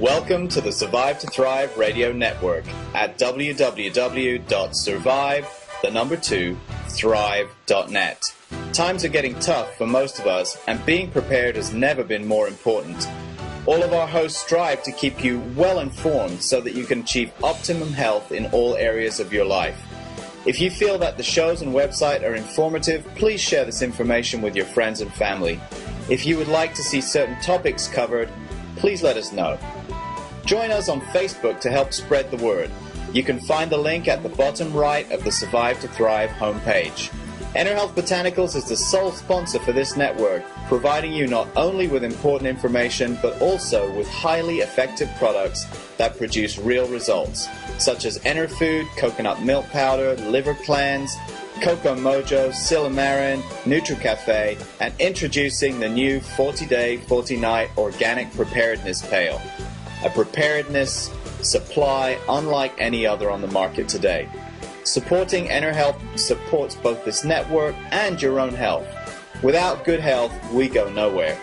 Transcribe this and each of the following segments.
Welcome to the Survive to Thrive radio network at www.survive2thrive.net. Times are getting tough for most of us, and being prepared has never been more important. All of our hosts strive to keep you well informed so that you can achieve optimum health in all areas of your life. If you feel that the shows and website are informative, please share this information with your friends and family. If you would like to see certain topics covered, please let us know. Join us on Facebook to help spread the word. You can find the link at the bottom right of the Survive to Thrive homepage. Enter Health Botanicals is the sole sponsor for this network, providing you not only with important information, but also with highly effective products that produce real results, such as Enter Food, coconut milk powder, liver cleanse, Cocoa Mojo, Silymarin, NutriCafe, and introducing the new 40-day, 40-night organic preparedness pail. A preparedness supply unlike any other on the market today. Supporting Enter Health supports both this network and your own health. Without good health, we go nowhere.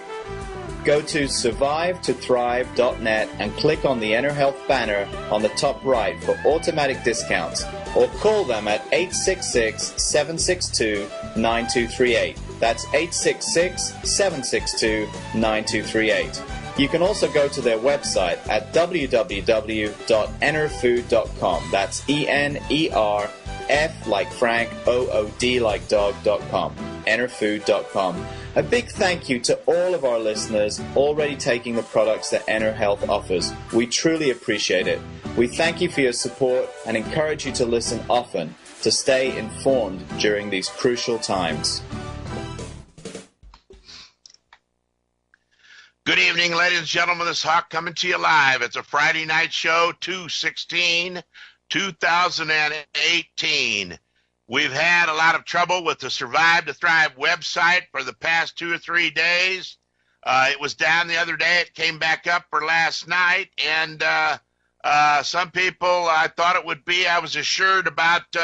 Go to survive2thrive.net and click on the Enter Health banner on the top right for automatic discounts, or call them at 866-762-9238. That's 866-762-9238. You can also go to their website at www.enerfood.com. That's ENERF like Frank, OOD like dog.com. Enerfood.com. A big thank you to all of our listeners already taking the products that Enter Health offers. We truly appreciate it. We thank you for your support and encourage you to listen often to stay informed during these crucial times. Good evening, ladies and gentlemen. This is Hawk coming to you live. It's a Friday night show, 2/16/2018. We've had a lot of trouble with the Survive to Thrive website for the past 2 or 3 days. It was down the other day. It came back up for last night. And some people, I thought it would be, I was assured about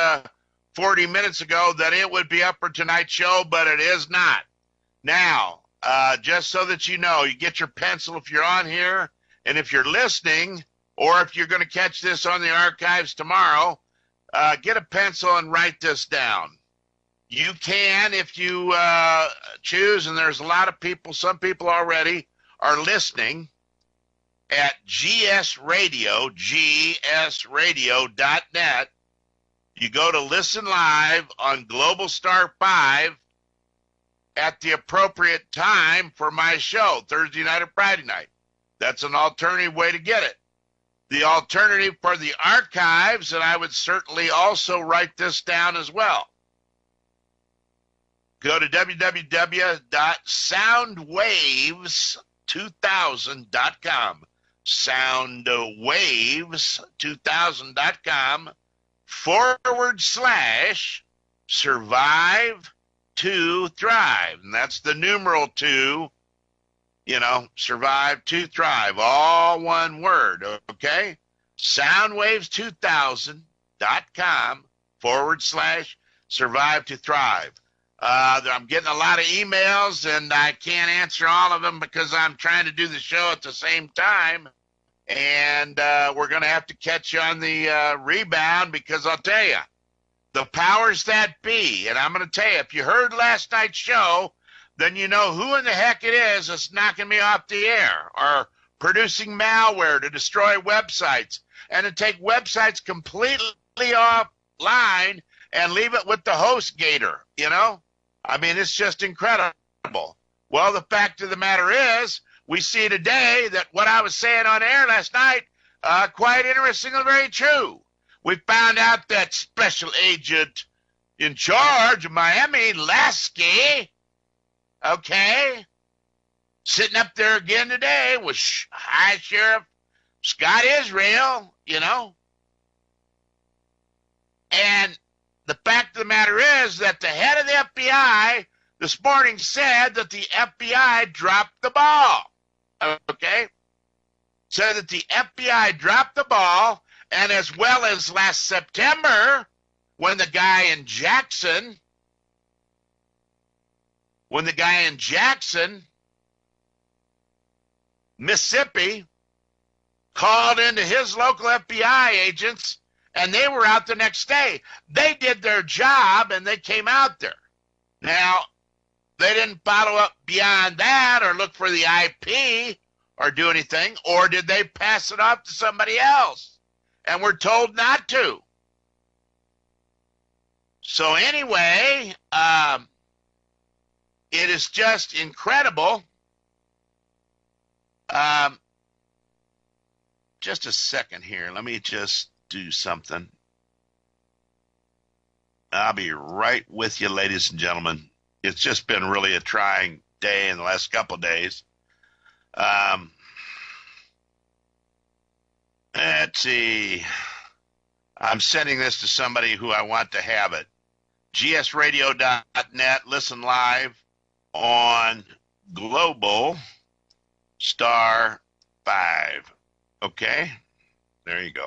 40 minutes ago that it would be up for tonight's show, but it is not. Now, just so that you know, you get your pencil if you're on here, and if you're listening, or if you're going to catch this on the archives tomorrow, get a pencil and write this down. You can, if you choose, and there's a lot of people, some people already are listening at gsradio.net. You go to listen live on Global Star 5, at the appropriate time for my show, Thursday night or Friday night. That's an alternative way to get it. The alternative for the archives, and I would certainly also write this down as well. Go to www.soundwaves2000.com. Soundwaves2000.com /survive to thrive, and that's the numeral 2, survive to thrive, all one word, okay? Soundwaves2000.com /survive to thrive. I'm getting a lot of emails, and I can't answer all of them because I'm trying to do the show at the same time, and we're going to have to catch you on the rebound, because I'll tell you, the powers that be, and I'm going to tell you, if you heard last night's show, then you know who in the heck it is that's knocking me off the air or producing malware to destroy websites and to take websites completely offline and leave it with the host gator, I mean, it's just incredible. Well, the fact of the matter is, we see today that what I was saying on air last night, quite interesting and very true. We found out that special agent in charge of Miami, Lasky, sitting up there again today with High Sheriff Scott Israel, And the fact of the matter is that the head of the FBI this morning said that the FBI dropped the ball, Said that the FBI dropped the ball. And as well as last September, when the guy in Jackson, Mississippi, called into his local FBI agents, and they were out the next day. They did their job, and they came out there. Now, they didn't follow up beyond that or look for the IP or do anything, or did they pass it off to somebody else? And we're told not to. So anyway, it is just incredible. Just a second here. Let me just do something. I'll be right with you, ladies and gentlemen. It's just been really a trying day in the last couple of days. Let's see. I'm sending this to somebody who I want to have it. gsradio.net. Listen live on Global Star 5. Okay? There you go.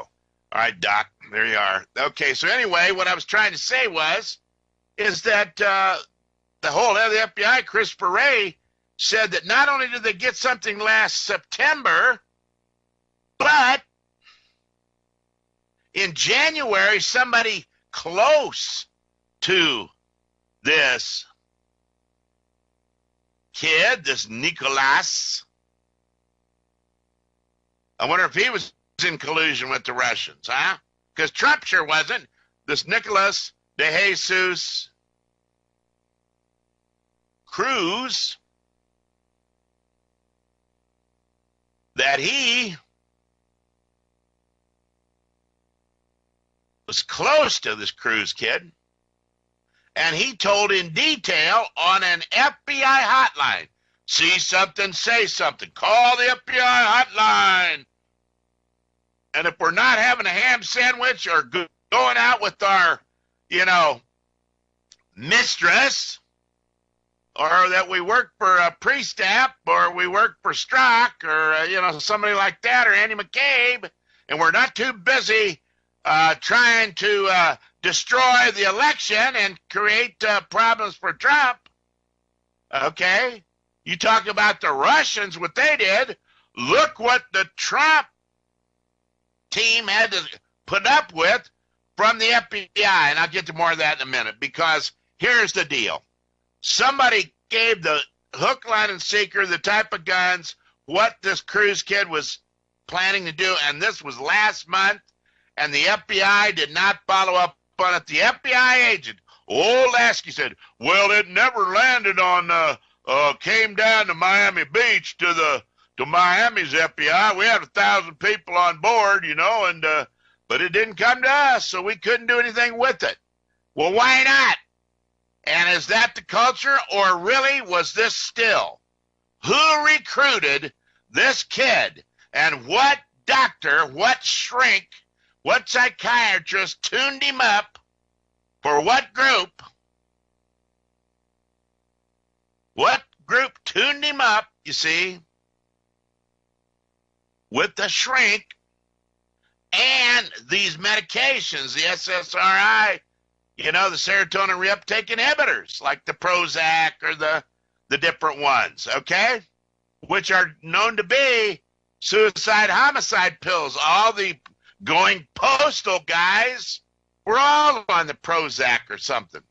All right, Doc. There you are. Okay, so anyway, what I was trying to say is that the whole head of the FBI, Christopher Wray, said that not only did they get something last September, but in January, somebody close to this kid, this Nicholas, I wonder if he was in collusion with the Russians, huh? Because Trump sure wasn't. This Nicholas de Jesus Cruz, that he was close to this Cruz kid, and he told in detail on an FBI hotline, see something, say something, call the FBI hotline. And if we're not having a ham sandwich or going out with our, mistress, or that we work for a Priestap, or we work for Strzok, or, somebody like that, or Andy McCabe, and we're not too busy trying to destroy the election and create problems for Trump. Okay? You talk about the Russians, what they did. Look what the Trump team had to put up with from the FBI. And I'll get to more of that in a minute, because here's the deal. Somebody gave the hook, line, and sinker, the type of guns, what this Cruz kid was planning to do, and this was last month, and the FBI did not follow up on it. The FBI agent, old Lasky, said, well, it never landed on, came down to Miami Beach to Miami's FBI. We had 1,000 people on board, and but it didn't come to us, so we couldn't do anything with it. Well, why not? And is that the culture, or really was this still? Who recruited this kid, and what doctor, what shrink, what psychiatrist tuned him up for what group? What group tuned him up, you see, with the shrink and these medications, the SSRI, the serotonin reuptake inhibitors, like the Prozac or the different ones, okay, which are known to be suicide homicide pills. All the going postal guys were all on the Prozac or something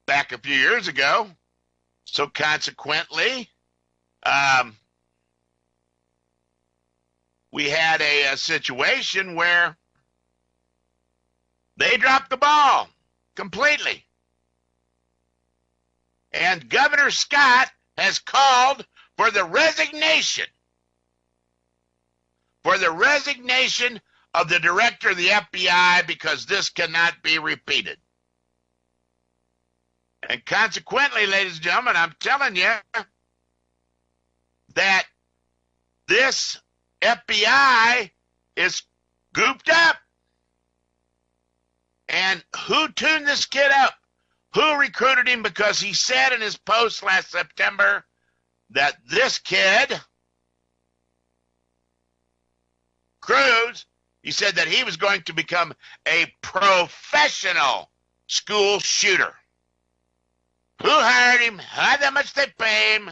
back a few years ago. So consequently, we had a situation where they dropped the ball completely. And Governor Scott has called for the resignation of the director of the FBI, because this cannot be repeated. And consequently, ladies and gentlemen, I'm telling you that this FBI is gooped up. And who tuned this kid up? Who recruited him? Because he said in his post last September that this kid, Cruz, he said that he was going to become a professional school shooter. Who hired him? How much they pay him?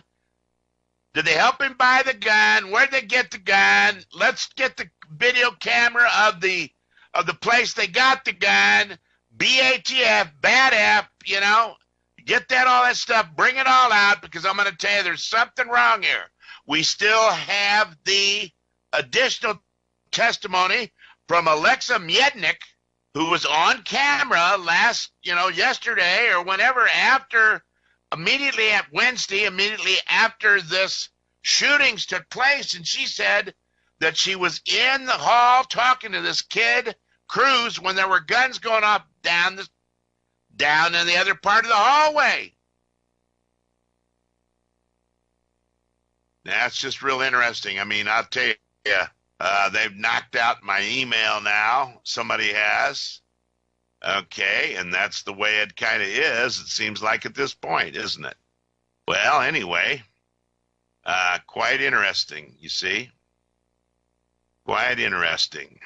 Did they help him buy the gun? Where'd they get the gun? Let's get the video camera of the place they got the gun. BATF, bad F, you know. Get all that stuff. Bring it all out, because I'm going to tell you there's something wrong here. We still have the additional testimony from Alexa Miednik, who was on camera yesterday or whenever, immediately after this shootings took place, and she said that she was in the hall talking to this kid, Cruz, when there were guns going off down in the other part of the hallway. That's just real interesting. I mean, I'll tell you, they've knocked out my email now. Somebody has. Okay, and that's the way it kind of is, it seems like, at this point, isn't it? Well, anyway, quite interesting, you see. Quite interesting.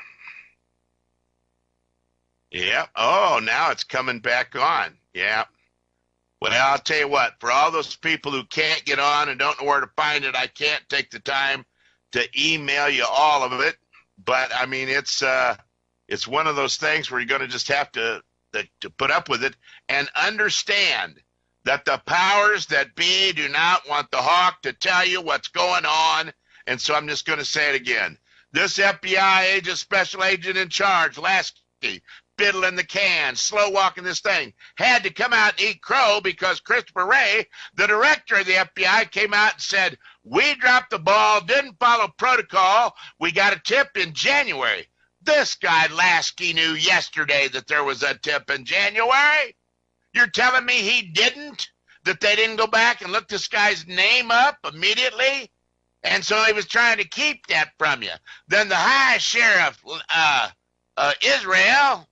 Yeah. Oh, now it's coming back on. Yeah. Well, I'll tell you what, for all those people who can't get on and don't know where to find it, I can't take the time to email you all of it. But, I mean, it's one of those things where you're going to just have to put up with it and understand that the powers that be do not want the hawk to tell you what's going on. And so I'm just going to say it again. This FBI agent, special agent in charge, Lasky, fiddling the can, slow walking this thing, had to come out and eat crow because Christopher Wray, the director of the FBI, came out and said, we dropped the ball, didn't follow protocol, we got a tip in January. This guy Lasky knew yesterday that there was a tip in January. You're telling me he didn't? That they didn't go back and look this guy's name up immediately? And so he was trying to keep that from you. Then the high sheriff, Israel,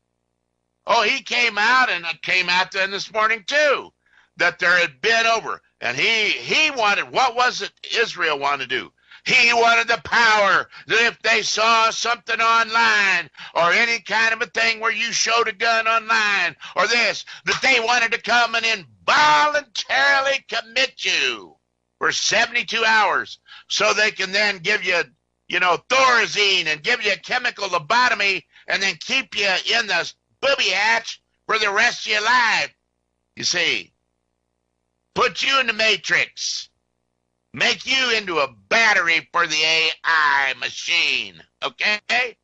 he came out, and it came out then this morning too, that there had been over. And he wanted, what was it Israel wanted to do? He wanted the power that if they saw something online or any kind of a thing where you showed a gun online or this, that they wanted to come and involuntarily commit you for 72 hours so they can then give you, Thorazine and give you a chemical lobotomy and then keep you in the booby hatch for the rest of your life. You see, put you in the matrix. Make you into a battery for the AI machine, okay?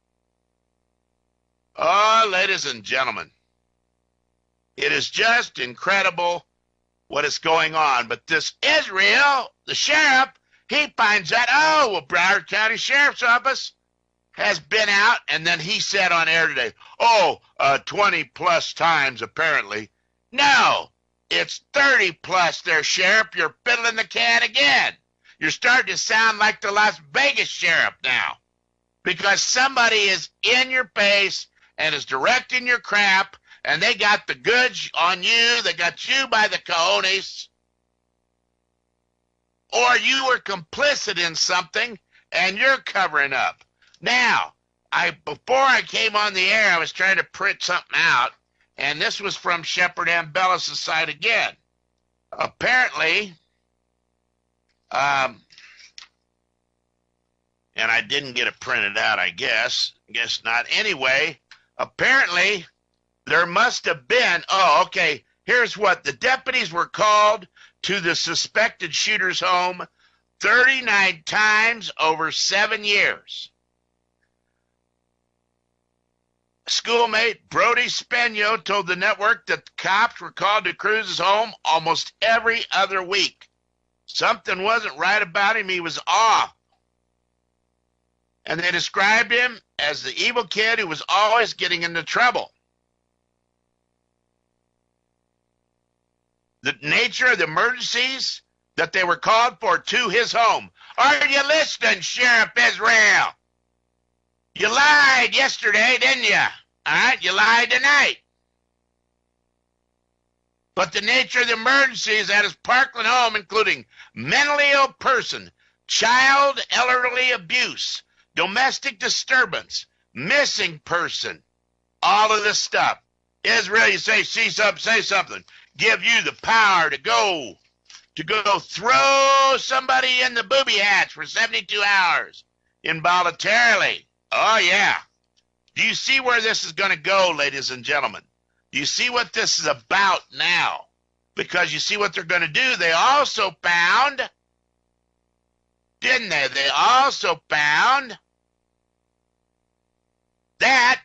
Oh, ladies and gentlemen, it is just incredible what is going on. But this Israel, the sheriff, he finds out, Broward County Sheriff's Office has been out, and then he said on air today, 20 plus times apparently. No, it's 30 plus there, Sheriff. You're fiddling the can again. You're starting to sound like the Las Vegas sheriff now, because somebody is in your face and is directing your crap, and they got the goods on you. They got you by the cojones. Or you were complicit in something and you're covering up. Now, before I came on the air, I was trying to print something out, and this was from Shepard Ambellis' side again. Apparently, and I didn't get it printed out, I guess. Guess not. Anyway, apparently, there must have been, here's what. The deputies were called to the suspected shooter's home 39 times over 7 years. Schoolmate Brody Spenio told the network that the cops were called to Cruz's home almost every other week. Something wasn't right about him. He was off. And they described him as the evil kid who was always getting into trouble. The nature of the emergencies that they were called for to his home. Are you listening, Sheriff Israel? You lied yesterday, didn't you? All right, you lied tonight. But the nature of the emergencies at his Parkland home, including mentally ill person, child elderly abuse, domestic disturbance, missing person, all of this stuff. Israel, you say something, give you the power to go to go throw somebody in the booby hatch for 72 hours involuntarily. Oh, yeah. Do you see where this is going to go, ladies and gentlemen? Do you see what this is about now? Because you see what they're going to do. They also found, didn't they? They also found that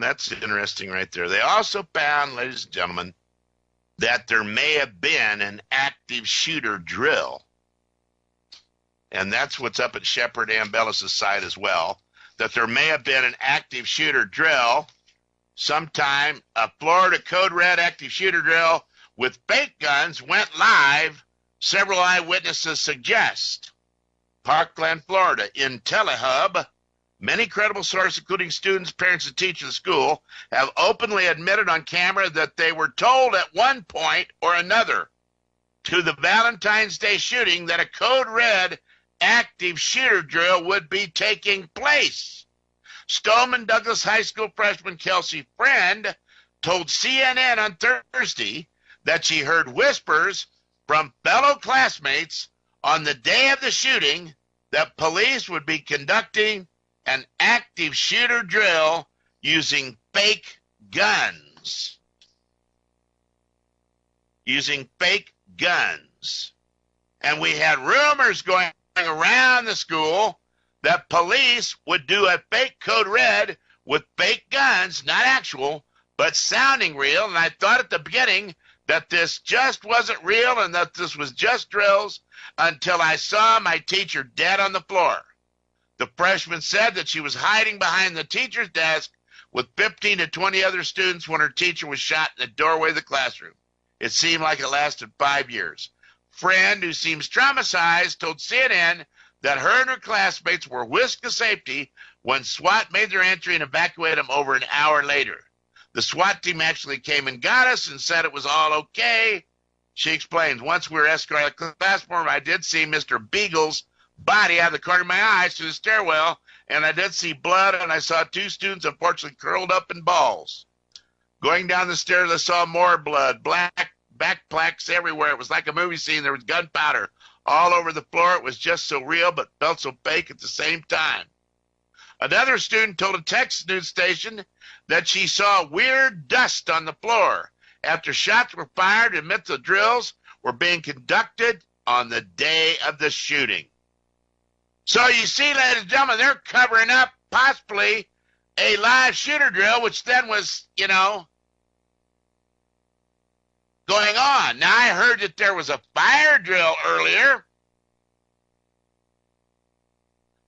that's interesting right there. They also found, ladies and gentlemen, that there may have been an active shooter drill. And that's what's up at Shepard Ambellis' site as well, that there may have been an active shooter drill sometime. A Florida Code Red active shooter drill with fake guns went live, several eyewitnesses suggest. Parkland, Florida, in Telehub, many credible sources, including students, parents, and teachers of the school, have openly admitted on camera that they were told at one point or another to the Valentine's Day shooting that a Code Red active shooter drill would be taking place. Stoneman Douglas High School freshman Kelsey Friend told CNN on Thursday that she heard whispers from fellow classmates on the day of the shooting that police would be conducting an active shooter drill using fake guns. Using fake guns. And we had rumors going around the school that police would do a fake Code Red with fake guns, not actual, but sounding real. And I thought at the beginning that this just wasn't real and that this was just drills until I saw my teacher dead on the floor. The freshman said that she was hiding behind the teacher's desk with 15 to 20 other students when her teacher was shot in the doorway of the classroom. It seemed like it lasted 5 years. Friend, who seems traumatized, told CNN that her and her classmates were whisked to safety when SWAT made their entry and evacuated them over an hour later. The SWAT team actually came and got us and said it was all okay. She explains, once we were escorted out of the classroom, I did see Mr. Beagle's body out of the corner of my eyes through the stairwell, and I did see blood, and I saw 2 students unfortunately curled up in balls. Going down the stairs, I saw more blood, black back plaques everywhere. It was like a movie scene. There was gunpowder all over the floor. It was just so real, but felt so fake at the same time. Another student told a Texas news station that she saw weird dust on the floor after shots were fired and admits the drills were being conducted on the day of the shooting. So you see, ladies and gentlemen, they're covering up possibly a live shooter drill, which then was, going on. Now, I heard that there was a fire drill earlier.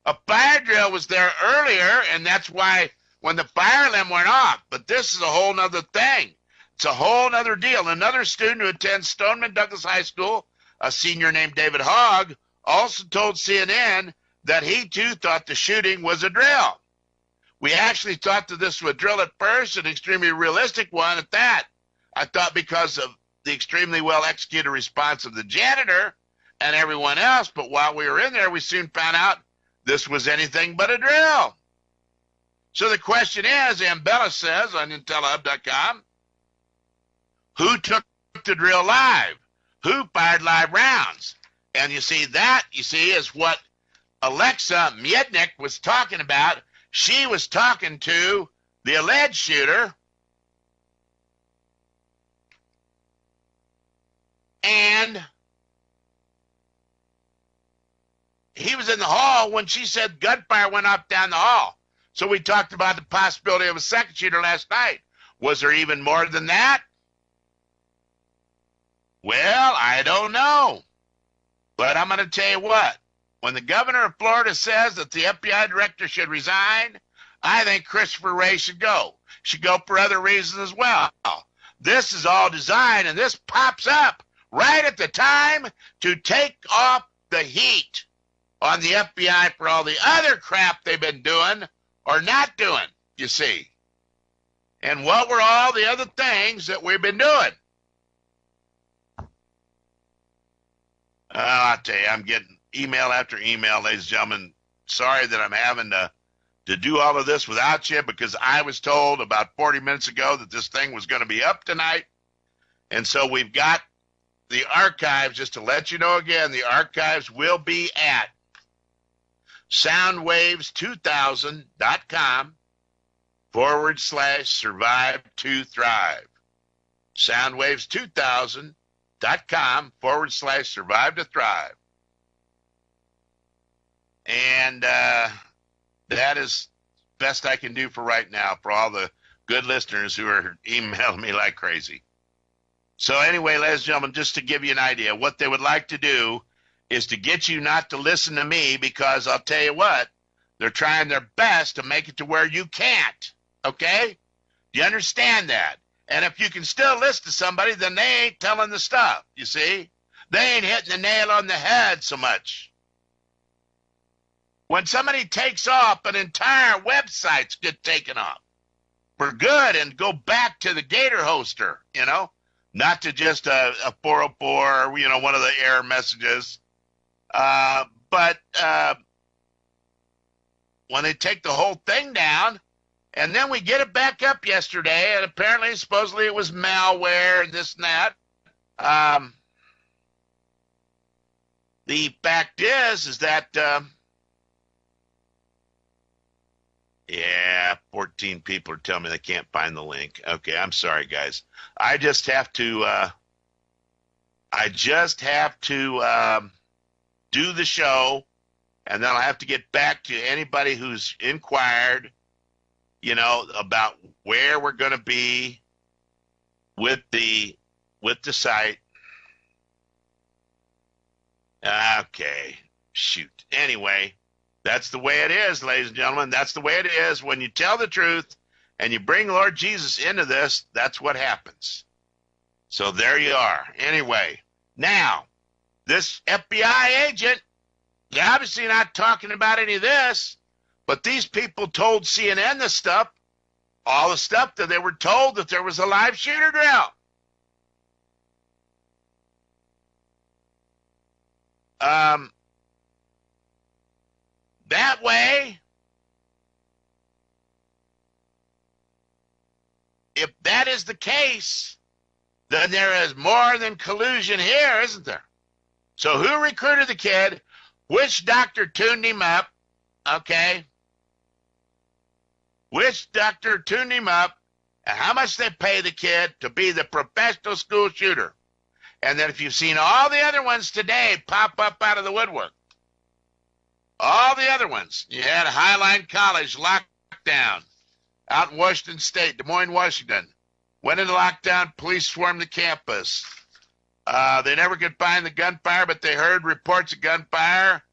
A fire drill was there earlier, and that's why when the fire alarm went off. But this is a whole nother thing. It's a whole nother deal. Another student who attends Stoneman Douglas High School, a senior named David Hogg, also told CNN that he too thought the shooting was a drill. We actually thought that this was a drill at first, an extremely realistic one at that. I thought because of the extremely well executed response of the janitor and everyone else, but while we were in there, we soon found out this was anything but a drill. So the question is, Ambella says on Intelhub.com, who took the drill live? Who fired live rounds? And you see, is what Alexa Miednik was talking about. She was talking to the alleged shooter, and he was in the hall when she said gunfire went off down the hall. So we talked about the possibility of a second shooter last night. Was there even more than that? Well, I don't know. But I'm going to tell you what. When the governor of Florida says that the FBI director should resign, I think Christopher Wray should go. Should go for other reasons as well. This is all designed, and this pops up right at the time to take off the heat on the FBI for all the other crap they've been doing or not doing, you see. And what were all the other things that we've been doing? I'll tell you, I'm getting email after email, ladies and gentlemen. sorry that I'm having to do all of this without you, because I was told about 40 minutes ago that this thing was going to be up tonight. And so we've got the archives, just to let you know again, the archives will be at soundwaves2000.com/survive2thrive. soundwaves2000.com/survive2thrive. And that is best I can do for right now for all the good listeners who are emailing me like crazy. So anyway, ladies and gentlemen, just to give you an idea, what they would like to do is to get you not to listen to me, because I'll tell you what, they're trying their best to make it to where you can't, okay? Do you understand that? And if you can still listen to somebody, then they ain't telling the stuff, you see? They ain't hitting the nail on the head so much. When somebody takes off, an entire website's get taken off for good and go back to the Gator hoster, you know? Not to just a 404, you know, one of the error messages. But when they take the whole thing down, and then we get it back up yesterday, and apparently, supposedly it was malware and this and that. The fact is that, yeah, 14 people are telling me they can't find the link. Okay, I'm sorry, guys. I just have to do the show, and then I'll have to get back to anybody who's inquired, you know, about where we're going to be with the site. Okay, shoot. Anyway, that's the way it is, ladies and gentlemen. That's the way it is. When you tell the truth and you bring Lord Jesus into this, that's what happens. So there you are. Anyway, now, this FBI agent, they're obviously not talking about any of this, but these people told CNN the stuff, all the stuff that they were told that there was a live shooter drill. That way, if that is the case, then there is more than collusion here, isn't there? So who recruited the kid? Which doctor tuned him up? Okay. Which doctor tuned him up? And how much they pay the kid to be the professional school shooter? And then if you've seen all the other ones today pop up out of the woodwork, all the other ones, you had Highline College lockdown out in Washington State, Des Moines, Washington. Went into lockdown, police swarmed the campus. They never could find the gunfire, but they heard reports of gunfire,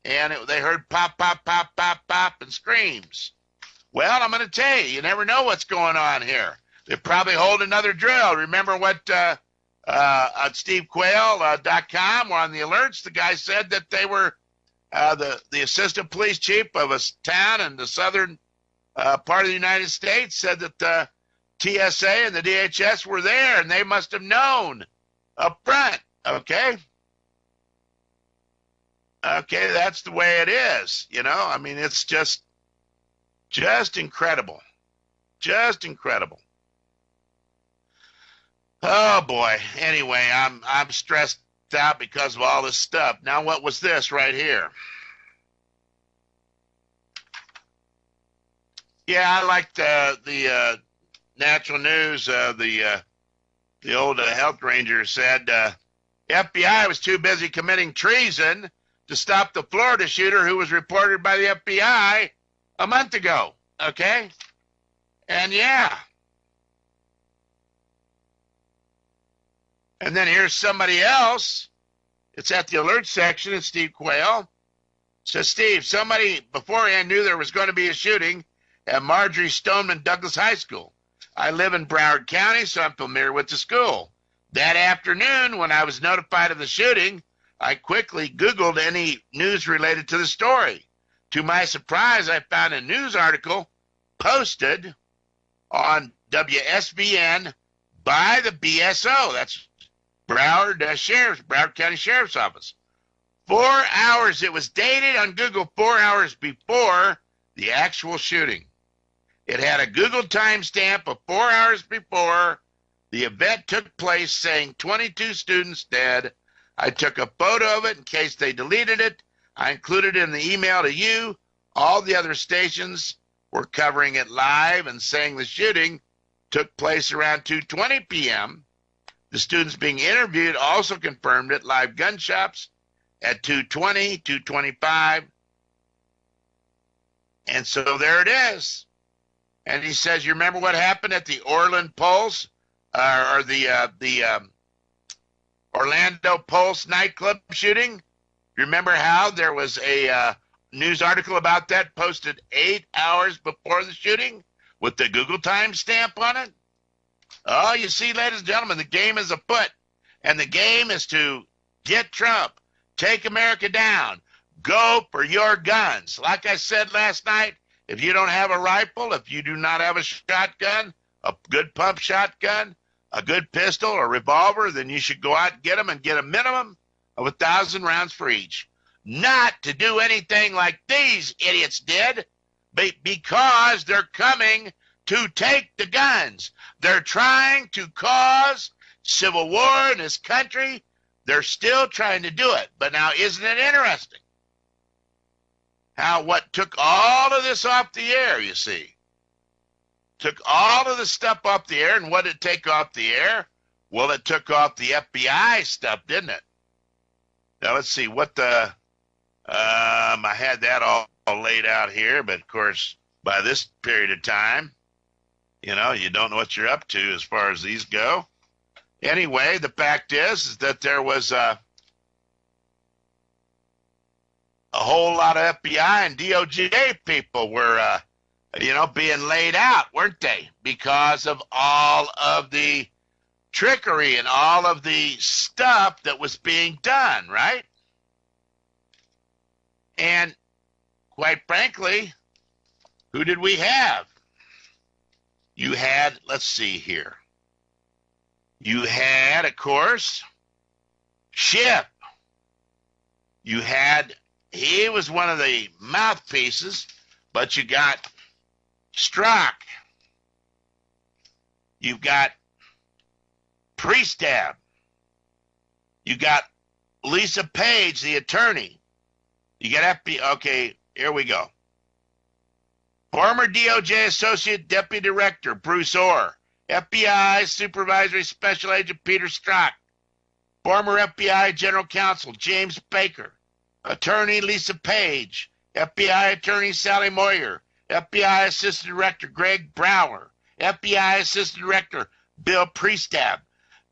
and they heard pop, pop, pop, pop, pop, and screams. Well, I'm going to tell you, you never know what's going on here. They probably hold another drill. Remember what on SteveQuail.com or on the alerts, the guy said that they were the assistant police chief of a town in the southern part of the United States said that the TSA and the DHS were there, and they must have known up front. Okay, that's the way it is. You know, I mean, it's just incredible, just incredible. Oh boy. Anyway, I'm stressed out because of all this stuff. Now, what was this right here? Yeah, I liked the natural news. The old health ranger said FBI was too busy committing treason to stop the Florida shooter who was reported by the FBI a month ago. Okay? And yeah. And then here's somebody else. It's at the alert section. It's Steve Quayle. It says, Steve, somebody beforehand knew there was going to be a shooting at Marjorie Stoneman Douglas High School. I live in Broward County, so I'm familiar with the school. That afternoon, when I was notified of the shooting, I quickly Googled any news related to the story. To my surprise, I found a news article posted on WSVN by the BSO. That's Broward County Sheriff's Office. 4 hours. It was dated on Google 4 hours before the actual shooting. It had a Google timestamp of 4 hours before the event took place saying 22 students dead. I took a photo of it in case they deleted it. I included it in the email to you. All the other stations were covering it live and saying the shooting took place around 2:20 p.m. The students being interviewed also confirmed it. Live gun shops at 2:20, 2:25. And so there it is. And he says, you remember what happened at the Orlando Pulse, or the Orlando Pulse nightclub shooting? You remember how there was a news article about that posted 8 hours before the shooting with the Google timestamp on it? Oh, you see, ladies and gentlemen, the game is afoot. And the game is to get Trump, take America down, go for your guns. Like I said last night, if you don't have a rifle, if you do not have a shotgun, a good pump shotgun, a good pistol or revolver, then you should go out and get them and get a minimum of 1,000 rounds for each. Not to do anything like these idiots did, because they're coming to take the guns. They're trying to cause civil war in this country. They're still trying to do it. But now, isn't it interesting how what took all of this off the air, you see? Took all of the stuff off the air, and what did it take off the air? Well, it took off the FBI stuff, didn't it? Now, let's see what the, I had that all laid out here, but of course, by this period of time, you know, you don't know what you're up to as far as these go. Anyway, the fact is that there was a whole lot of FBI and DOJ people were, being laid out, weren't they? Because of all of the trickery and all of the stuff that was being done, right? And quite frankly, who did we have? You had, let's see here. You had, of course, Schiff. You had, he was one of the mouthpieces, but you got Strzok. You've got Priestab. You got Lisa Page, the attorney. You got FBI. Okay, here we go. Former DOJ Associate Deputy Director Bruce Orr. FBI Supervisory Special Agent Peter Strzok. Former FBI General Counsel James Baker. Attorney Lisa Page. FBI Attorney Sally Moyer. FBI Assistant Director Greg Brower. FBI Assistant Director Bill Priestab.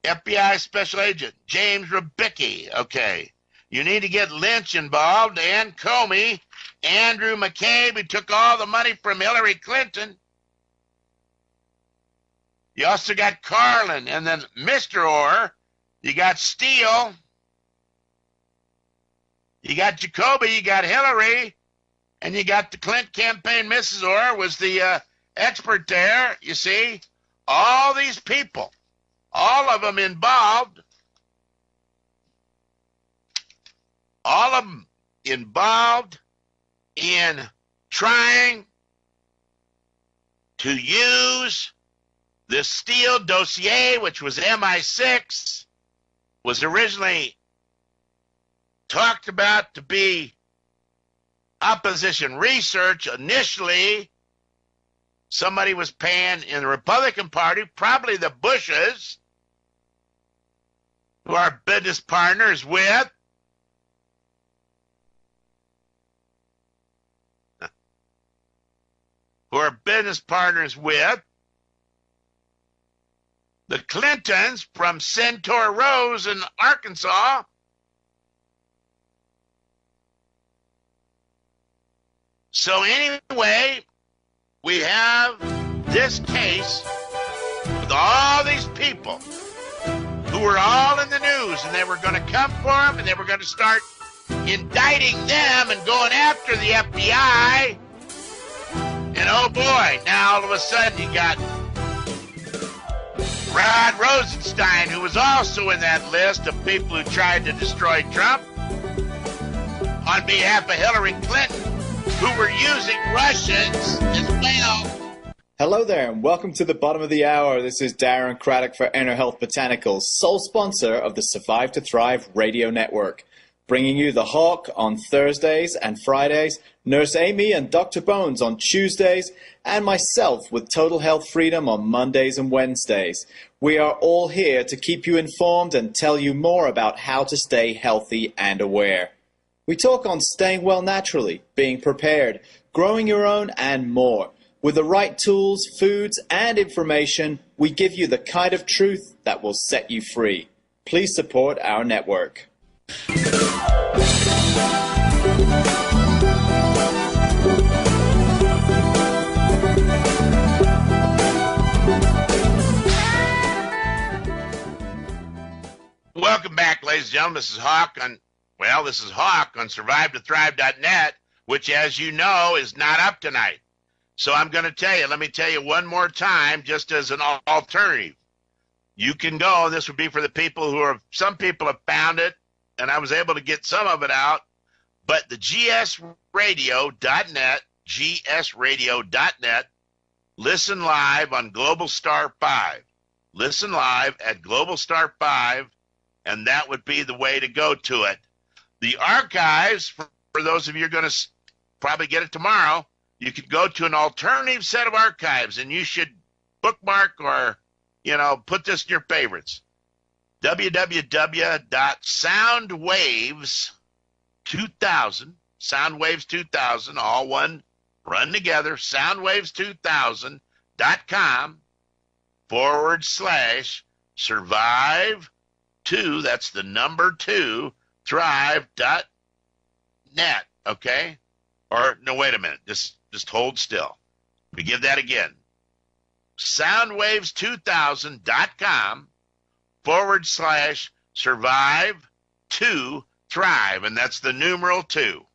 FBI Special Agent James Rubicki. Okay. You need to get Lynch involved, and Comey, Andrew McCabe, who took all the money from Hillary Clinton. You also got Carlin, and then Mr. Orr. You got Steele. You got Jacoby. You got Hillary. And you got the Clinton campaign. Mrs. Orr was the expert there, you see. All these people, all of them involved. All of them involved in trying to use this Steele dossier, which was MI6, was originally talked about to be opposition research. Initially, somebody was paying in the Republican Party, probably the Bushes, who are business partners with the Clintons from Centaur Rose in Arkansas. So anyway, we have this case with all these people who were all in the news, and they were going to come for them, and they were going to start indicting them and going after the FBI. And oh boy, now all of a sudden you got Rod Rosenstein, who was also in that list of people who tried to destroy Trump. on behalf of Hillary Clinton, who were using Russians as well. Hello there, and welcome to the bottom of the hour. This is Darren Craddock for Inner Health Botanicals, sole sponsor of the Survive to Thrive radio network. Bringing you the Hawk on Thursdays and Fridays, Nurse Amy and Dr. Bones on Tuesdays, and myself with Total Health Freedom on Mondays and Wednesdays. We are all here to keep you informed and tell you more about how to stay healthy and aware. We talk on staying well naturally, being prepared, growing your own, and more. With the right tools, foods, and information, we give you the kind of truth that will set you free. Please support our network. Welcome back, ladies and gentlemen. This is Hawk on Survive2thrive.net, which, as you know, is not up tonight. So I'm going to tell you, let me tell you one more time, just as an alternative. You can go, this would be for the people who are, some people have found it, and I was able to get some of it out, but the gsradio.net, listen live on Global Star 5. Listen live at Global Star 5, and that would be the way to go to it. The archives, for those of you who are going to probably get it tomorrow, you could go to an alternative set of archives, and you should bookmark or, put this in your favorites. www.soundwaves2000, Soundwaves2000, all one, run together, soundwaves2000.com/survive2, that's the number 2, thrive.net, okay? Or, no, wait a minute, just hold still. We give that again. Soundwaves2000.com/survive2thrive, and that's the numeral 2.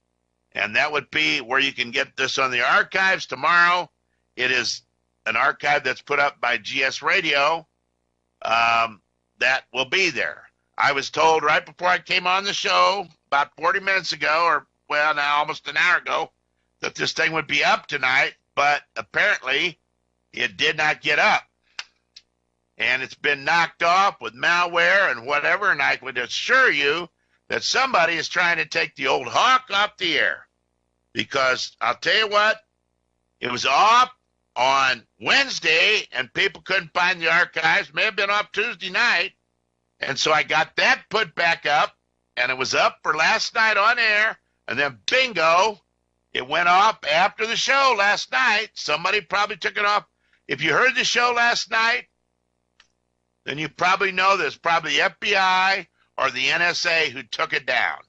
And that would be where you can get this on the archives tomorrow. It is an archive that's put up by GS Radio that will be there. I was told right before I came on the show, about 40 minutes ago, or well, now almost an hour ago, that this thing would be up tonight, but apparently it did not get up. And it's been knocked off with malware and whatever, and I would assure you that somebody is trying to take the old Hawk off the air. Because I'll tell you what, it was off on Wednesday, and people couldn't find the archives. May have been off Tuesday night. And so I got that put back up, and it was up for last night on air, and then bingo, it went off after the show last night. Somebody probably took it off. If you heard the show last night, then you probably know there's probably the FBI or the NSA who took it down,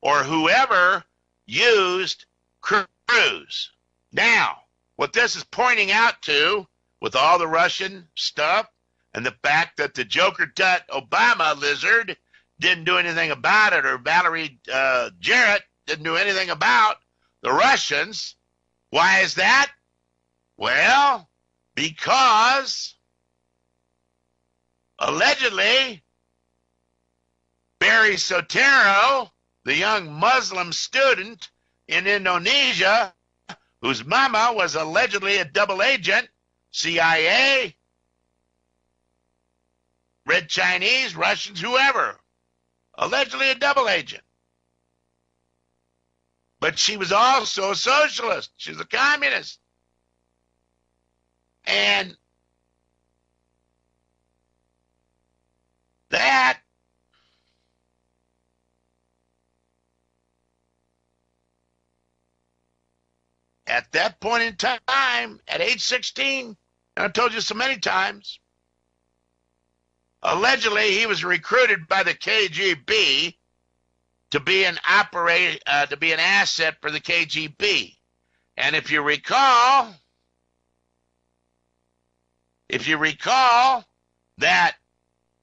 or whoever used Cruise. Now, what this is pointing out to, with all the Russian stuff, and the fact that the Joker Tut Obama lizard didn't do anything about it, or Valerie Jarrett didn't do anything about the Russians. Why is that? Well, because allegedly Barry Soetoro, the young Muslim student in Indonesia, whose mama was allegedly a double agent, CIA, Red Chinese, Russians, whoever, allegedly a double agent. But she was also a socialist. She was a communist. And that at that point in time, at age 16, and I told you so many times, allegedly he was recruited by the KGB to be an asset for the KGB. And if you recall that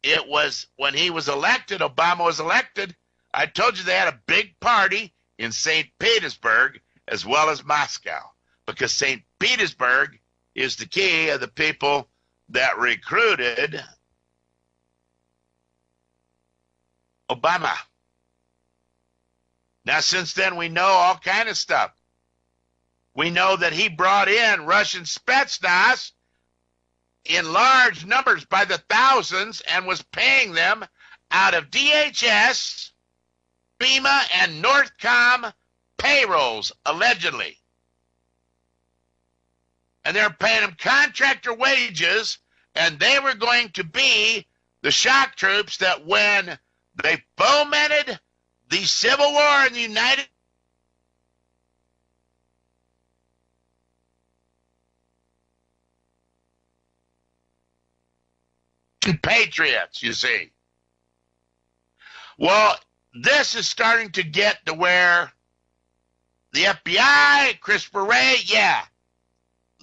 it was when he was elected, Obama was elected, I told you they had a big party in St. Petersburg as well as Moscow, because St. Petersburg is the key of the people that recruited Obama. Now, since then, we know all kind of stuff. We know that he brought in Russian Spetsnaz in large numbers by the thousands and was paying them out of DHS, FEMA, and Northcom payrolls, allegedly. And they're paying them contractor wages, and they were going to be the shock troops that when they fomented the Civil War in the United Patriots, you see. Well, this is starting to get to where the FBI, Christopher Wray, yeah,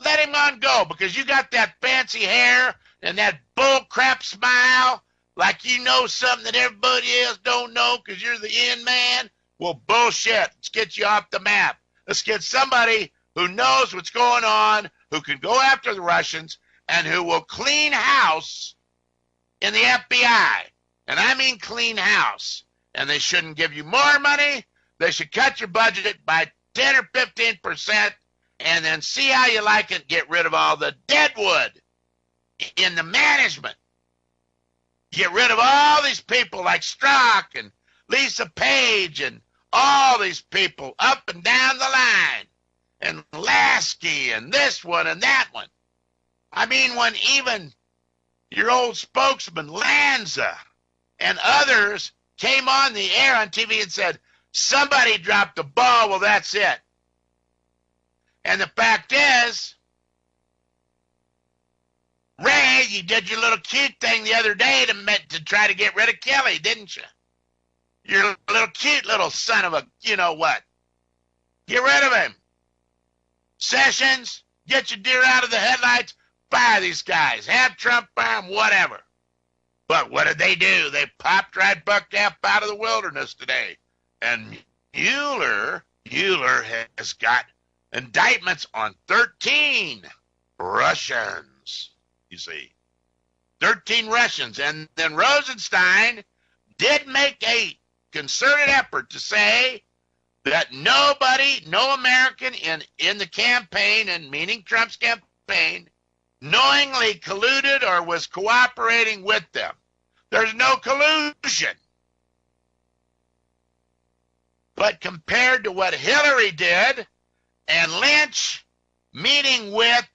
let him on go because you got that fancy hair and that bull crap smile like you know something that everybody else don't know because you're the in man. Well, bullshit. Let's get you off the map. Let's get somebody who knows what's going on, who can go after the Russians, and who will clean house in the FBI. And I mean clean house. And they shouldn't give you more money. They should cut your budget by 10 or 15% and then see how you like it. Get rid of all the deadwood in the management. Get rid of all these people like Strzok and Lisa Page and all these people up and down the line. And Lasky and this one and that one. I mean, when even your old spokesman Lanza and others came on the air on TV and said, somebody dropped the ball, well, that's it. And the fact is, Ray, you did your little cute thing the other day to try to get rid of Kelly, didn't you? Your little cute little son of a you-know-what. Get rid of him. Sessions, get your deer out of the headlights, fire these guys, have Trump fire them, whatever. But what did they do? They popped right buck out of the wilderness today. And Mueller has got indictments on 13 Russians, you see. 13 Russians. And then Rosenstein did make a concerted effort to say that nobody, no American in the campaign, and meaning Trump's campaign, knowingly colluded or was cooperating with them. There's no collusion. But compared to what Hillary did and Lynch meeting with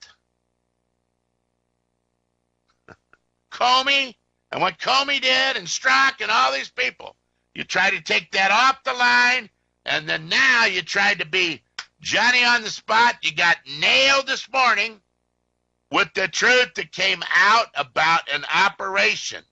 Comey and what Comey did and Strzok and all these people, you try to take that off the line, and then now you tried to be Johnny on the spot. You got nailed this morning with the truth that came out about an operation.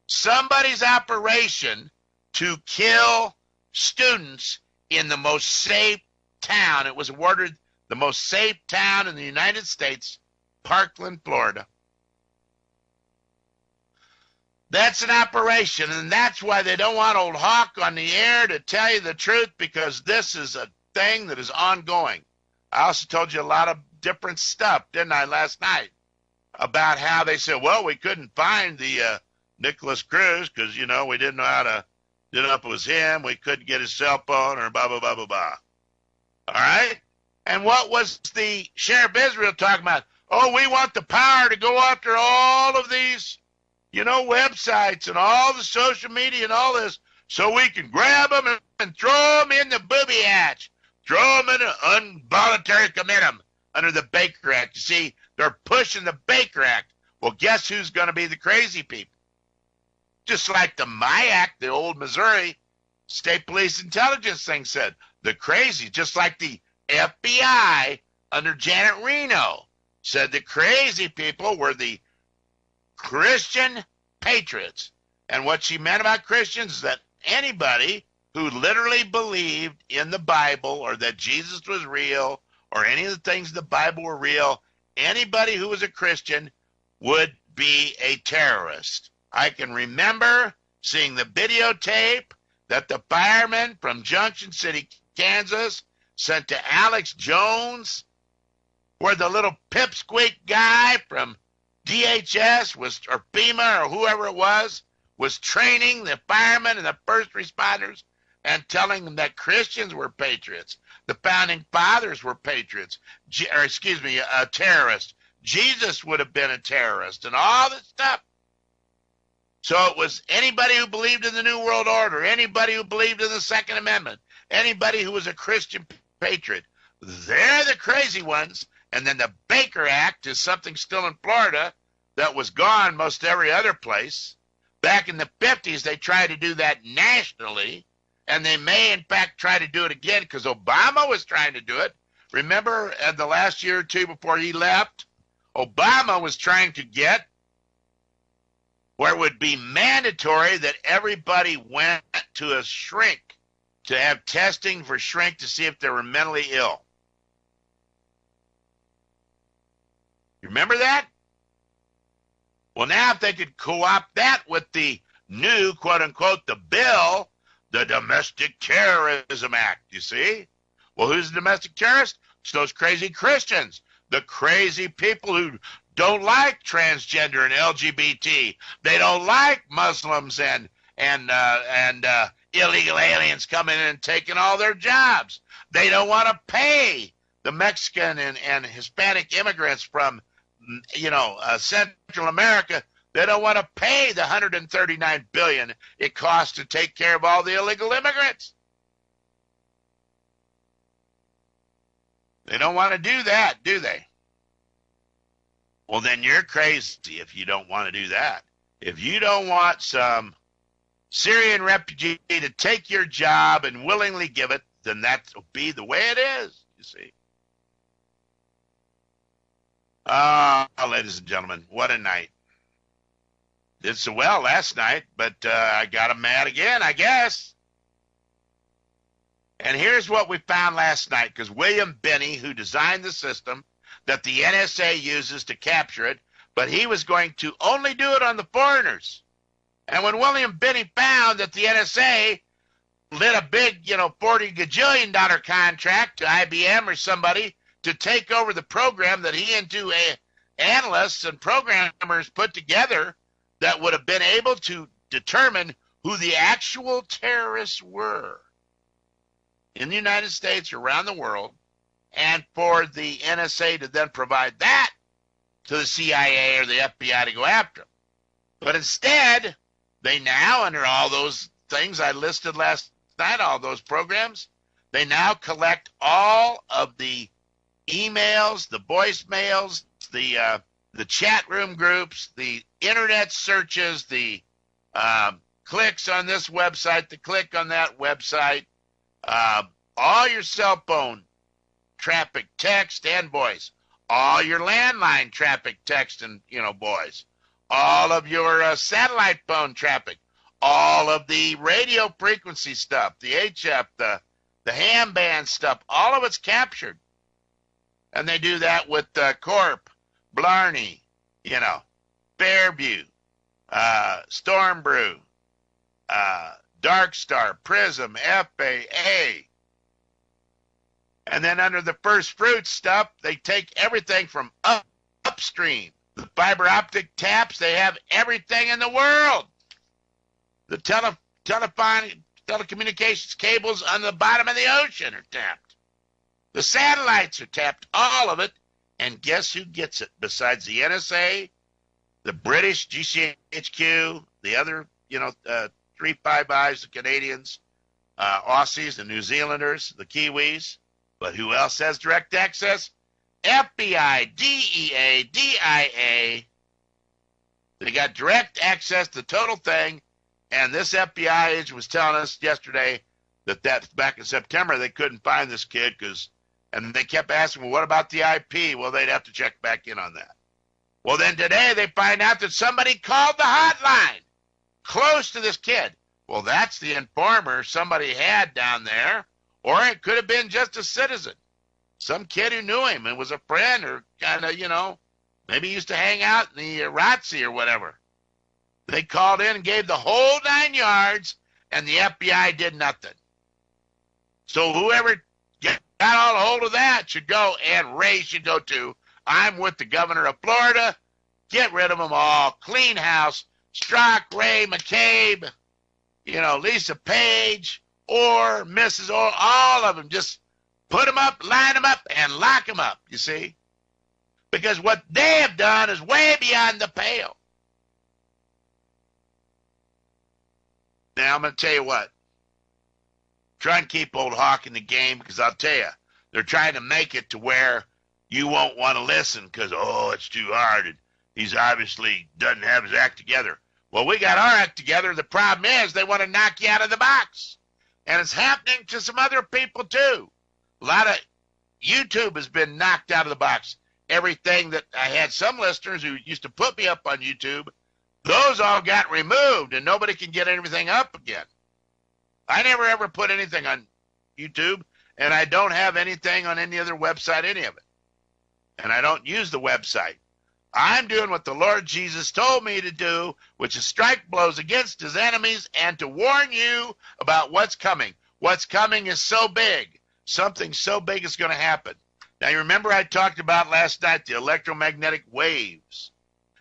Somebody's operation to kill students in the most safe town. It was awarded the most safe town in the United States, Parkland, Florida. That's an operation, and that's why they don't want old Hawk on the air to tell you the truth, because this is a thing that is ongoing. I also told you a lot of different stuff, didn't I, last night, about how they said, well, we couldn't find the Nicholas Cruz because, we didn't know how to, if it was him, we couldn't get his cell phone or blah, blah, blah, blah, blah. All right? And what was the Sheriff Israel talking about? Oh, we want the power to go after all of these, websites and all the social media and all this so we can grab them and throw them in the booby hatch. Throw them in an involuntary commitment under the Baker Act. You see, they're pushing the Baker Act. Well, guess who's going to be the crazy people? Just like the My Act, the old Missouri State Police Intelligence thing said. The crazy, just like the FBI under Janet Reno said the crazy people were the Christian patriots. And what she meant about Christians is that anybody who literally believed in the Bible or that Jesus was real or any of the things in the Bible were real, anybody who was a Christian would be a terrorist. I can remember seeing the videotape that the firemen from Junction City, Kansas, sent to Alex Jones, where the little pipsqueak guy from DHS or FEMA or whoever it was training the firemen and the first responders. and telling them that Christians were patriots. The founding fathers were patriots, terrorists. Jesus would have been a terrorist and all this stuff. So it was anybody who believed in the New World Order, anybody who believed in the Second Amendment, anybody who was a Christian patriot. They're the crazy ones. And then the Baker Act is something still in Florida that was gone most every other place. Back in the 50s, they tried to do that nationally, and they may, in fact, try to do it again because Obama was trying to do it. Remember, at the last year or two before he left, Obama was trying to get where it would be mandatory that everybody went to a shrink to have testing for shrink to see if they were mentally ill. You remember that? Well, now if they could co-opt that with the new, quote-unquote, the bill, the Domestic Terrorism Act, you see? Well, who's the domestic terrorist? It's those crazy Christians, the crazy people who don't like transgender and LGBT. They don't like Muslims and illegal aliens coming in and taking all their jobs. They don't want to pay the Mexican and Hispanic immigrants from Central America. They don't want to pay the $139 billion it costs to take care of all the illegal immigrants. They don't want to do that, do they? Well, then you're crazy if you don't want to do that. If you don't want some Syrian refugee to take your job and willingly give it, then that will be the way it is, you see. Ladies and gentlemen, what a night. Did so well last night, but I got him mad again, I guess. And here's what we found last night, because William Binney, who designed the system that the NSA uses to capture it, but he was going to only do it on the foreigners. And when William Binney found that the NSA lit a big, $40 gajillion contract to IBM or somebody to take over the program that he and two analysts and programmers put together that would have been able to determine who the actual terrorists were in the United States or around the world, and for the NSA to then provide that to the CIA or the FBI to go after them. But instead, they now, under all those things I listed last night, all those programs, they now collect all of the emails, the voicemails, the chat room groups, the internet searches, the clicks on this website, the click on that website, all your cell phone traffic, text and voice, all your landline traffic, text and voice, all of your satellite phone traffic, all of the radio frequency stuff, the HF, the ham band stuff, all of it's captured. And they do that with Corp, Blarney, Fairview, Stormbrew, Dark Star, Prism, FAA. And then under the first fruit stuff, they take everything from upstream. The fiber optic taps, they have everything in the world. The telecommunications cables on the bottom of the ocean are tapped. The satellites are tapped, all of it. And guess who gets it besides the NSA, the British GCHQ, the other, 3 Five Eyes, the Canadians, Aussies, the New Zealanders, the Kiwis. But who else has direct access? FBI, DEA, DIA. They got direct access to the total thing. And this FBI agent was telling us yesterday that back in September, they couldn't find this kid and they kept asking, well, what about the IP? Well, they'd have to check back in on that. Well, then today they find out that somebody called the hotline close to this kid. Well, that's the informer somebody had down there. Or it could have been just a citizen, some kid who knew him and was a friend or kind of, maybe used to hang out in the ROTC or whatever. They called in and gave the whole 9 yards, and the FBI did nothing. So whoever got all a hold of that should go, and Ray should go too. I'm with the governor of Florida. Get rid of them all. Clean house. Strzok, Ray, McCabe, Lisa Page, or Mrs. Oil, all of them. Just put them up, line them up, and lock them up, you see. Because what they have done is way beyond the pale. Now, I'm going to tell you what. Try and keep old Hawk in the game, because I'll tell you, they're trying to make it to where you won't want to listen because, it's too hard. And he's obviously doesn't have his act together. Well, we got our act together. The problem is they want to knock you out of the box. And it's happening to some other people, too. A lot of YouTube has been knocked out of the box. Everything that I had some listeners who used to put me up on YouTube, those all got removed, and nobody can get everything up again. I never ever put anything on YouTube, and I don't have anything on any other website, any of it. And I don't use the website. I'm doing what the Lord Jesus told me to do, which is strike blows against his enemies and to warn you about what's coming. What's coming is so big. Something so big is going to happen. Now, you remember I talked about last night the electromagnetic waves.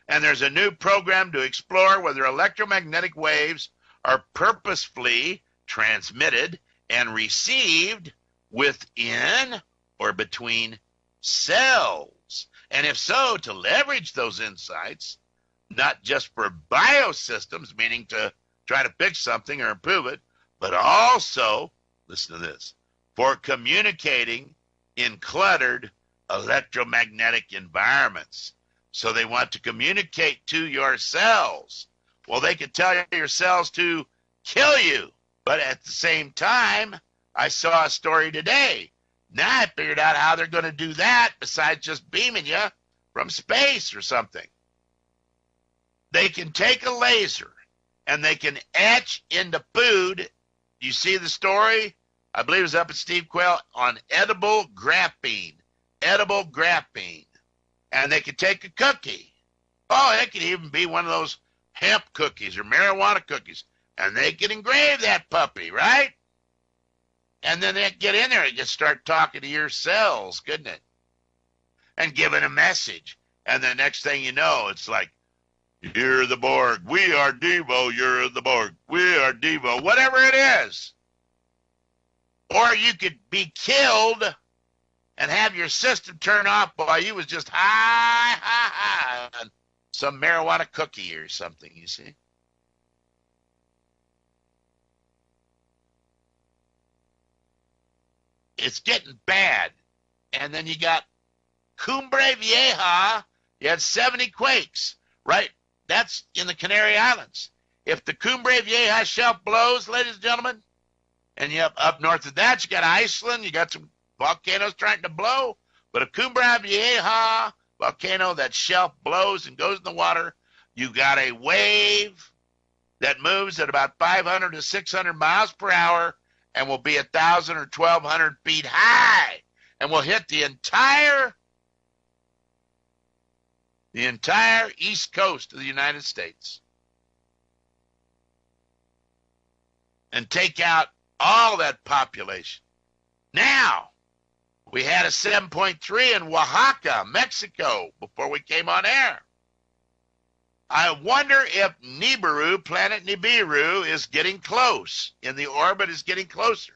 And there's a new program to explore whether electromagnetic waves are purposefully transmitted and received within or between cells. And if so, to leverage those insights, not just for biosystems, meaning to try to fix something or improve it, but also, listen to this, for communicating in cluttered electromagnetic environments. So they want to communicate to your cells. Well, they could tell your cells to kill you. But at the same time, I saw a story today. Now I figured out how they're going to do that besides just beaming you from space or something. They can take a laser and they can etch into food. You see the story? I believe it was up at Steve Quayle on edible graphene. Edible graphene. And they can take a cookie. Oh, it could even be one of those hemp cookies or marijuana cookies. And they can engrave that puppy, right? And then they get in there and just start talking to your cells, couldn't it? And giving a message. And the next thing you know, it's like, you're the Borg. We are Devo. You're the Borg. We are Devo. Whatever it is. Or you could be killed and have your system turn off while you was just high on some marijuana cookie or something, you see? It's getting bad. And then you got Cumbre Vieja. You had 70 quakes, right? That's in the Canary Islands. If the Cumbre Vieja shelf blows, ladies and gentlemen, and you up north of that, you got Iceland, you got some volcanoes trying to blow. But a Cumbre Vieja volcano, that shelf blows and goes in the water, you got a wave that moves at about 500 to 600 miles per hour and will be 1,000 or 1,200 feet high and will hit the entire east coast of the United States and take out all that population. Now, we had a 7.3 in Oaxaca, Mexico, before we came on air. I wonder if Nibiru, planet Nibiru, is getting close, and the orbit is getting closer.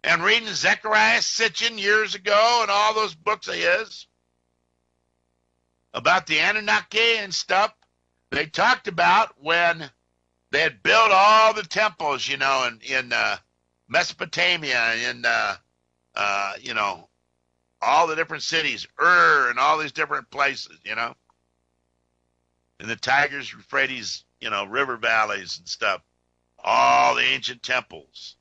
And reading Zechariah Sitchin years ago and all those books of his about the Anunnaki and stuff, they talked about when they had built all the temples, in Mesopotamia, in all the different cities, and all these different places, in the Tigris, Euphrates, river valleys and stuff, all the ancient temples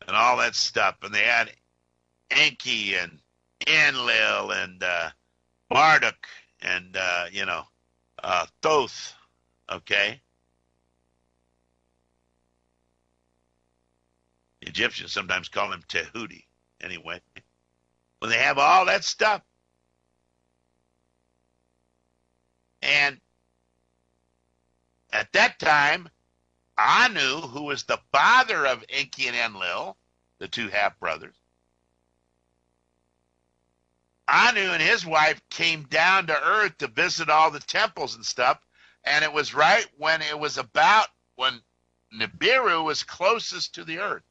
and all that stuff. And they had Enki and Enlil and Marduk and, Thoth, okay? The Egyptians sometimes call him Tehuti, anyway. When they have all that stuff, and at that time, Anu, who was the father of Enki and Enlil, the two half-brothers, Anu and his wife came down to earth to visit all the temples and stuff, and it was right when it was about when Nibiru was closest to the Earth.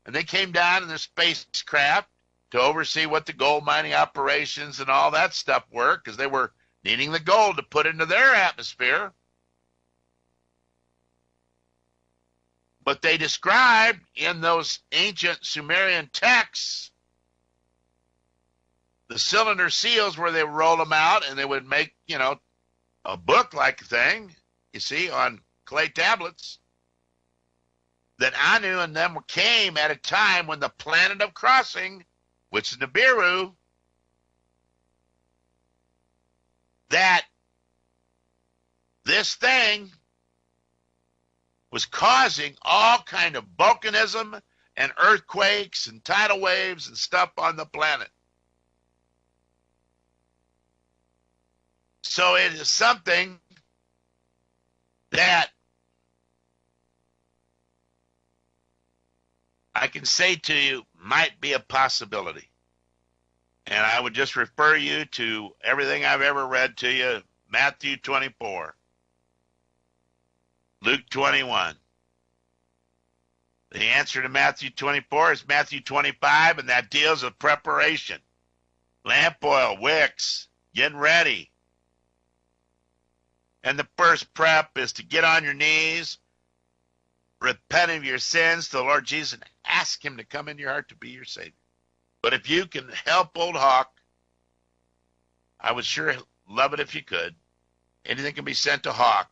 And they came down in their spacecraft to oversee what the gold mining operations and all that stuff were, because they were needing the gold to put into their atmosphere. But they described in those ancient Sumerian texts the cylinder seals where they would roll them out and they would make, a book-like thing, you see, on clay tablets, that Anu and them came at a time when the planet of crossing, which is Nibiru, that this thing was causing all kind of volcanism and earthquakes and tidal waves and stuff on the planet. So it is something that I can say to you might be a possibility. And I would just refer you to everything I've ever read to you, Matthew 24, Luke 21. The answer to Matthew 24 is Matthew 25, and that deals with preparation. Lamp oil, wicks, getting ready. And the first prep is to get on your knees, repent of your sins to the Lord Jesus, and ask him to come into your heart to be your Savior. But if you can help old Hawk, I would sure love it if you could. Anything can be sent to Hawk.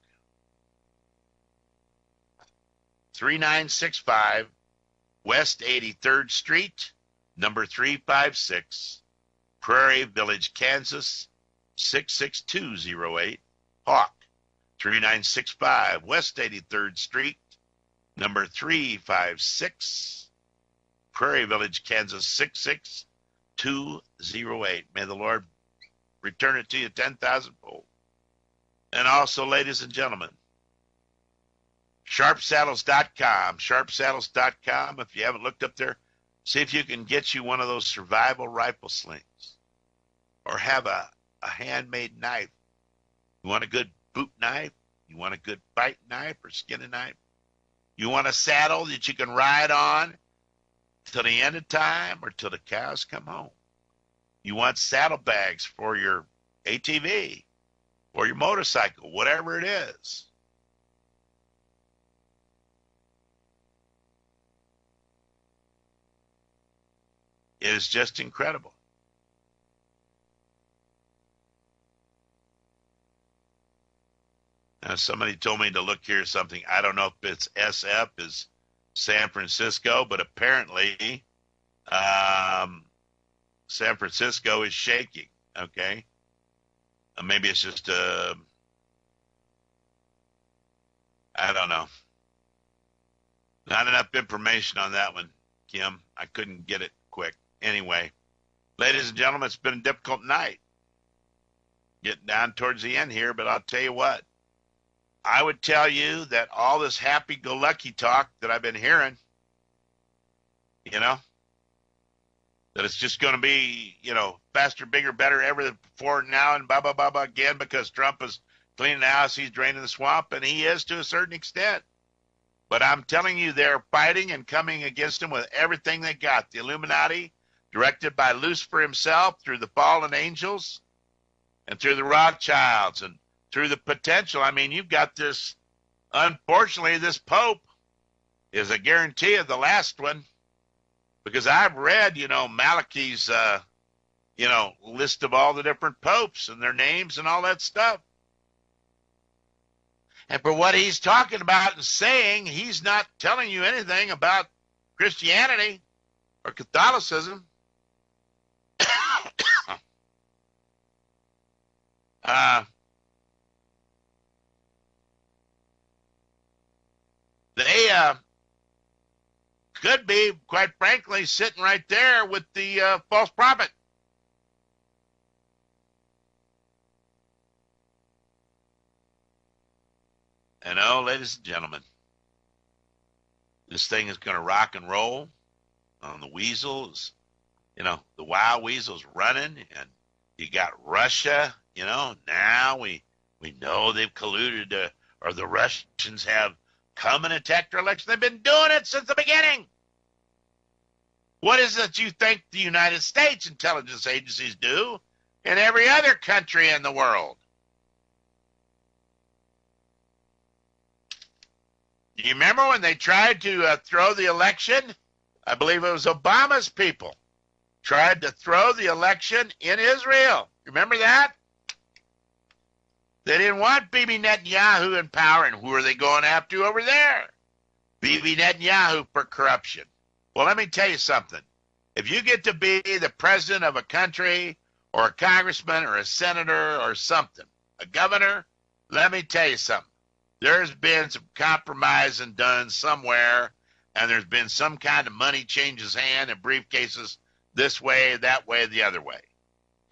3965 West 83rd Street, number 356, Prairie Village, Kansas, 66208. Hawk, 3965 West 83rd Street, number 356, Prairie Village, Kansas, 66208. May the Lord return it to you 10,000-fold. And also, ladies and gentlemen, sharpsaddles.com, sharpsaddles.com. If you haven't looked up there, see if you can get you one of those survival rifle slings or have a handmade knife. You want a good boot knife? You want a good fight knife or skinning knife? You want a saddle that you can ride on till the end of time or till the cows come home? You want saddlebags for your ATV or your motorcycle, whatever it is. It is just incredible. Now, somebody told me to look here something. I don't know if it's SF is San Francisco, but apparently San Francisco is shaking, okay? Maybe it's just, I don't know. Not enough information on that one, Kim. I couldn't get it quick. Anyway, ladies and gentlemen, it's been a difficult night. Getting down towards the end here, but I'll tell you what. I would tell you that all this happy-go-lucky talk that I've been hearing, that it's just going to be, faster, bigger, better, ever before now and blah, blah, blah, blah again because Trump is cleaning the house, he's draining the swamp, and he is to a certain extent. But I'm telling you, they're fighting and coming against him with everything they got. The Illuminati, directed by Lucifer himself through the fallen angels and through the Rothschilds and through the potential. I mean, you've got this, unfortunately, this Pope is a guarantee of the last one because I've read, Malachi's, list of all the different popes and their names and all that stuff. And for what he's talking about and saying, he's not telling you anything about Christianity or Catholicism. They could be, quite frankly, sitting right there with the false prophet. And ladies and gentlemen, this thing is going to rock and roll. The weasels, the wild weasel's running, and you got Russia, now we know they've colluded, or the Russians have come and attack our election. They've been doing it since the beginning. What is it you think the United States intelligence agencies do in every other country in the world? Do you remember when they tried to throw the election? I believe it was Obama's people tried to throw the election in Israel. Remember that? They didn't want Bibi Netanyahu in power, and who are they going after over there? Bibi Netanyahu for corruption. Well, let me tell you something. If you get to be the president of a country or a congressman or a senator or something, a governor, let me tell you something. There's been some compromising done somewhere, and there's been some kind of money changes hand in briefcases this way, that way, the other way.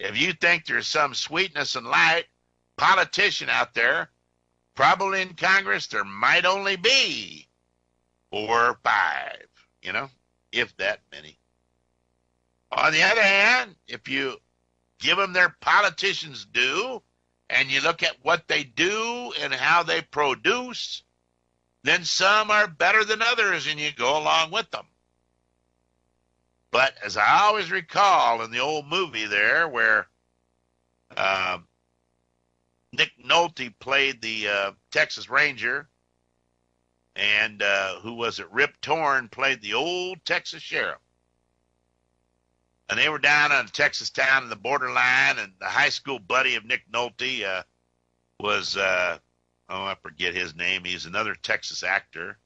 If you think there's some sweetness and light politician out there, probably in Congress there might only be 4 or 5, if that many. On the other hand, if you give them their politicians due and you look at what they do and how they produce, then some are better than others and you go along with them. But as I always recall in the old movie there where Nick Nolte played the Texas Ranger, and who was it? Rip Torn played the old Texas sheriff. And they were down on a Texas town in the borderline, and the high school buddy of Nick Nolte was, I forget his name. He's another Texas actor.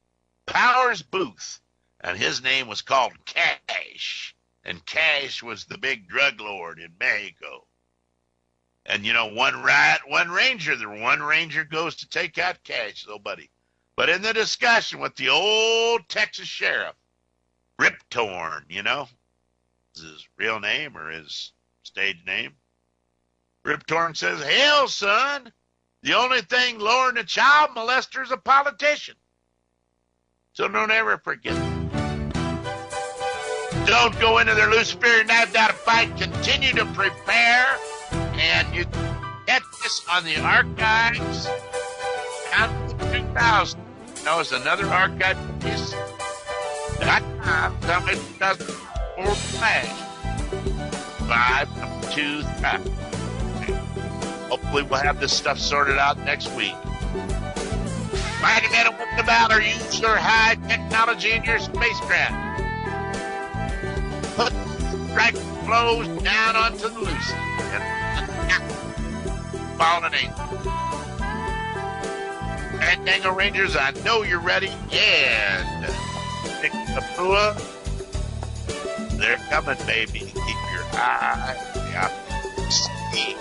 Powers Booth. And his name was called Cash. And Cash was the big drug lord in Mexico. And, one ranger goes to take out Cash, little buddy. But in the discussion with the old Texas sheriff, Rip Torn, is his real name or his stage name? Rip Torn says, hell, son, the only thing lower than a child molester is a politician. So don't ever forget. Don't go into their Luciferian knife down to fight. Continue to prepare. And you get this on the archives down to 2000. It's another archive piece. Somebody does or flash. Survive2thrive. Hopefully we'll have this stuff sorted out next week. Mighty men and women of valor, use your high technology in your spacecraft. Put strike flows down onto the loose. Fallen angel. Fandango Rangers, I know you're ready. And Nick Kapua, they're coming, baby. Keep your eye on the opportunity.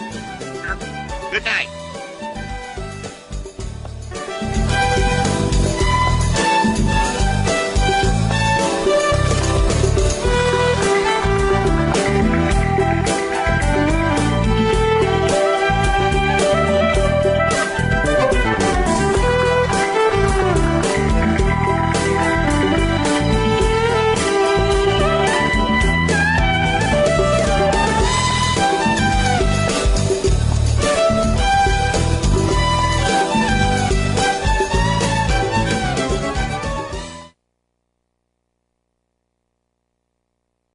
Good night.